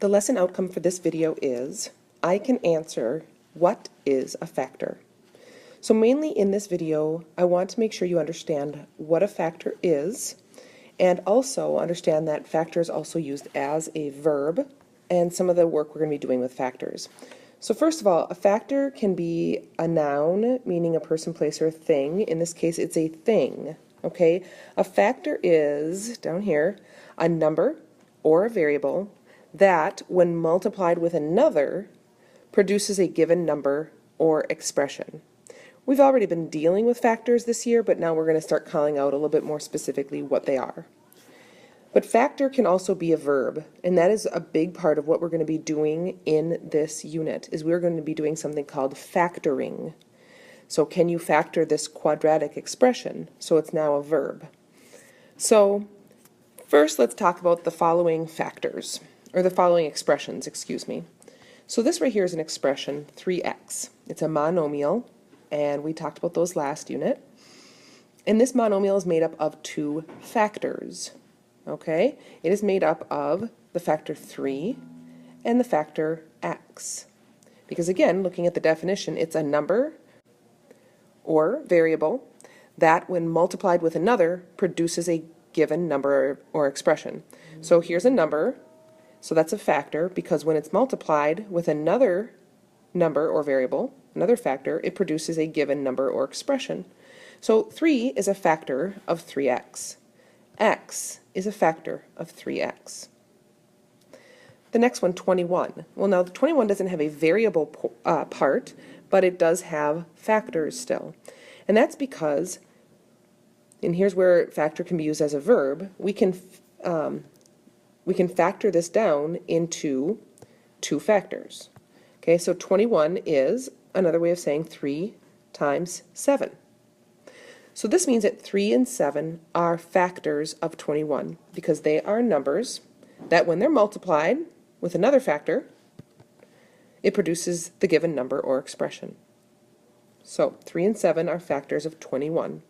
The lesson outcome for this video is, I can answer, what is a factor? So mainly in this video, I want to make sure you understand what a factor is, and also understand that factor is also used as a verb, and some of the work we're going to be doing with factors. So first of all, a factor can be a noun, meaning a person, place, or thing. In this case, it's a thing, okay? A factor is, down here, a number or a variable that, when multiplied with another, produces a given number or expression. We've already been dealing with factors this year, but now we're going to start calling out a little bit more specifically what they are. But factor can also be a verb, and that is a big part of what we're going to be doing in this unit, is we're going to be doing something called factoring. So can you factor this quadratic expression? So it's now a verb. So first let's talk about the following factors, or the following expressions, excuse me. So this right here is an expression, 3x. It's a monomial, and we talked about those last unit. And this monomial is made up of two factors. Okay? It is made up of the factor 3 and the factor x. Because again, looking at the definition, it's a number or variable that, when multiplied with another, produces a given number or expression. So here's a number, so that's a factor, because when it's multiplied with another number or variable, another factor, it produces a given number or expression. So 3 is a factor of 3x. X is a factor of 3x. The next one, 21. Well, now the 21 doesn't have a variable part, but it does have factors still. And that's because, and here's where factor can be used as a verb, we can factor this down into two factors. Okay, so 21 is another way of saying 3 times 7. So this means that 3 and 7 are factors of 21 because they are numbers that, when they're multiplied with another factor, it produces the given number or expression. So 3 and 7 are factors of 21.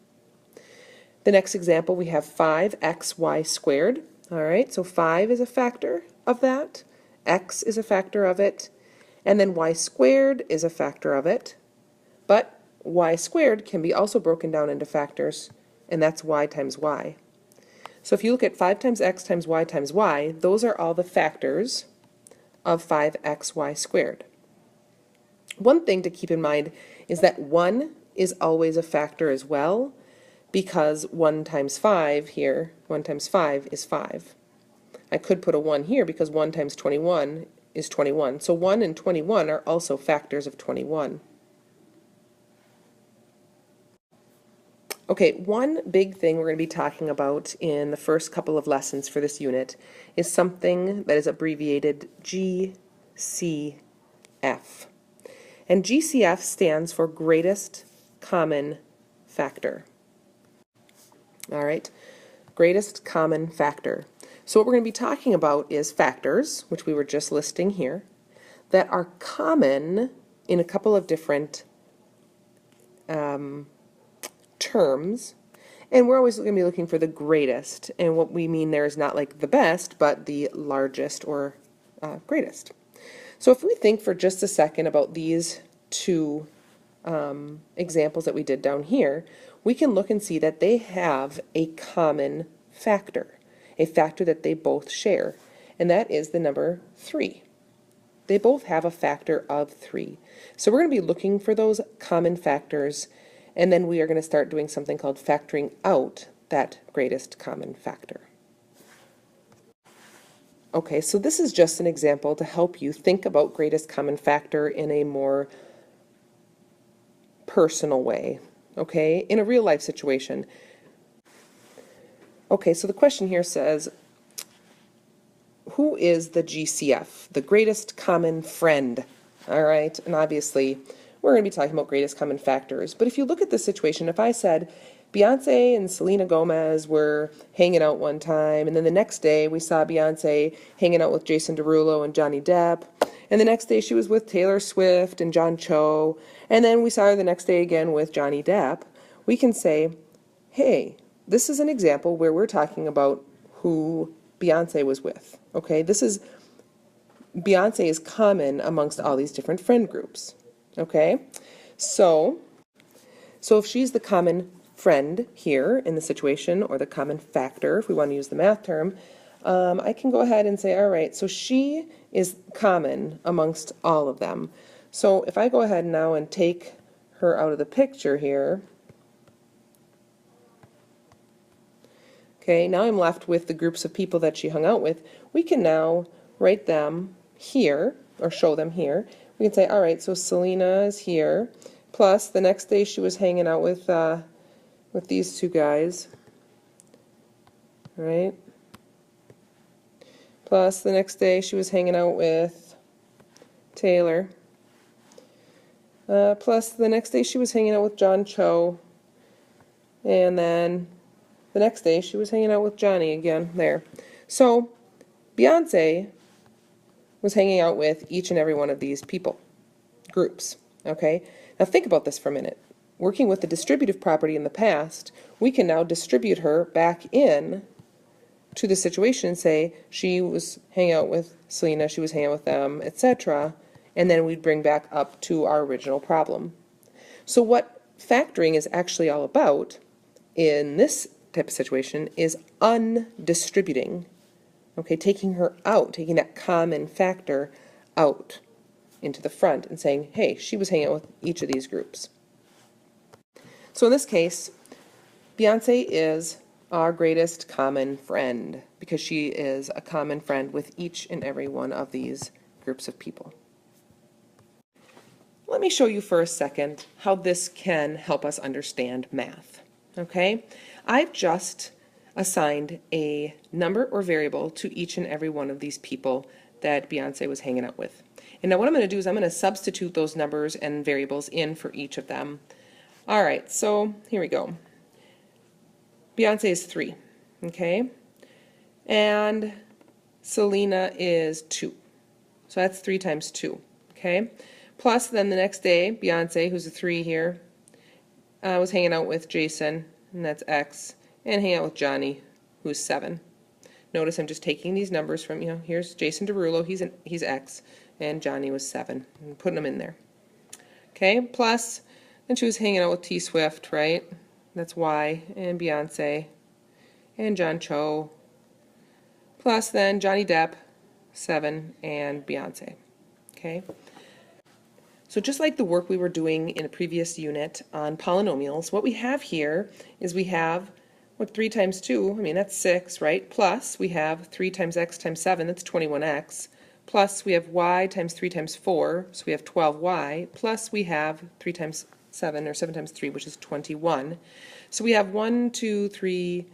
The next example, we have 5xy squared. All right, so 5 is a factor of that, x is a factor of it, and then y squared is a factor of it. But y squared can be also broken down into factors, and that's y times y. So if you look at 5 times x times y, those are all the factors of 5xy squared. One thing to keep in mind is that 1 is always a factor as well, because 1 times 5 here, 1 times 5 is 5. I could put a 1 here because 1 times 21 is 21. So 1 and 21 are also factors of 21. Okay, one big thing we're going to be talking about in the first couple of lessons for this unit is something that is abbreviated GCF. And GCF stands for greatest common factor. All right, greatest common factor. So what we're going to be talking about is factors, which we were just listing here, that are common in a couple of different terms, and we're always going to be looking for the greatest, and what we mean there is not like the best, but the largest or greatest. So if we think for just a second about these two examples that we did down here, we can look and see that they have a common factor, a factor that they both share, and that is the number 3. They both have a factor of 3. So we're going to be looking for those common factors, and then we are going to start doing something called factoring out that greatest common factor. Okay, so this is just an example to help you think about greatest common factor in a more personal way, okay, in a real life situation. Okay, so the question here says, who is the GCF, the greatest common friend? All right, and obviously we're going to be talking about greatest common factors. But if you look at this situation, if I said Beyonce and Selena Gomez were hanging out one time, and then the next day we saw Beyonce hanging out with Jason Derulo and Johnny Depp, and the next day she was with Taylor Swift and John Cho, and then we saw her the next day again with Johnny Depp, we can say, hey, this is an example where we're talking about who Beyonce was with. Okay, this is Beyonce is common amongst all these different friend groups. Okay? So if she's the common friend here in the situation, or the common factor, if we want to use the math term, I can go ahead and say, all right, so she is common amongst all of them. So if I go ahead now and take her out of the picture here, okay, now I'm left with the groups of people that she hung out with. We can now write them here, or show them here. We can say, all right, so Selena is here, plus the next day she was hanging out with these two guys, right? Plus the next day she was hanging out with Taylor. Plus the next day she was hanging out with John Cho. And then the next day she was hanging out with Johnny again there. So Beyonce was hanging out with each and every one of these people, groups, okay? Now think about this for a minute. Working with the distributive property in the past, we can now distribute her back in to the situation and say she was hanging out with Selena, she was hanging out with them, etc., and then we'd bring back up to our original problem. So what factoring is actually all about in this type of situation is undistributing, okay, taking her out, taking that common factor out into the front and saying, hey, she was hanging out with each of these groups. So in this case, Beyonce is our greatest common friend because she is a common friend with each and every one of these groups of people. Let me show you for a second how this can help us understand math. Okay? I've just assigned a number or variable to each and every one of these people that Beyonce was hanging out with. And now what I'm going to do is I'm going to substitute those numbers and variables in for each of them. All right, so here we go. Beyonce is 3, okay? And Selena is 2. So that's 3 times 2, okay? Plus then the next day, Beyonce, who's a 3 here, was hanging out with Jason, and that's X, and hanging out with Johnny, who's 7. Notice I'm just taking these numbers from, here's Jason Derulo, he's X, and Johnny was 7, and putting them in there. Okay, plus, then she was hanging out with T Swift, right? That's Y, and Beyonce, and John Cho, plus then Johnny Depp, 7, and Beyonce. Okay? So just like the work we were doing in a previous unit on polynomials, what we have here is we have, 3 times 2, I mean that's 6, right? Plus we have 3 times x times 7, that's 21x. Plus we have y times 3 times 4, so we have 12y. Plus we have 3 times 7, or 7 times 3, which is 21. So we have 1, 2, 3,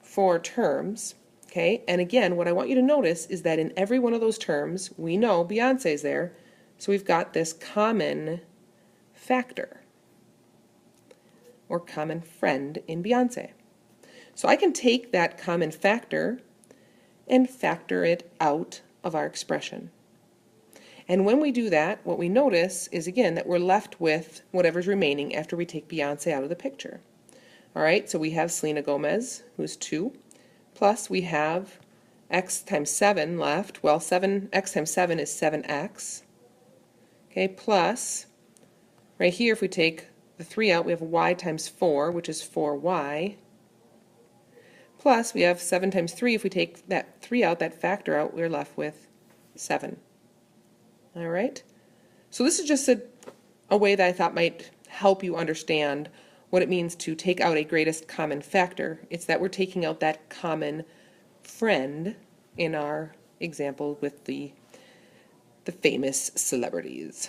4 terms, okay? And again, what I want you to notice is that in every one of those terms, we know Beyonce's there, so we've got this common factor, or common friend in Beyonce. So I can take that common factor and factor it out of our expression. And when we do that, what we notice is, again, that we're left with whatever's remaining after we take Beyonce out of the picture. All right, so we have Selena Gomez, who's 2, plus we have x times 7 left. Well, x times 7 is 7x. Okay, plus, right here, if we take the 3 out, we have y times 4, which is 4y. Plus, we have 7 times 3. If we take that 3 out, that factor out, we're left with 7. All right? So this is just a way that I thought might help you understand what it means to take out a greatest common factor. It's that we're taking out that common friend in our example with the famous celebrities.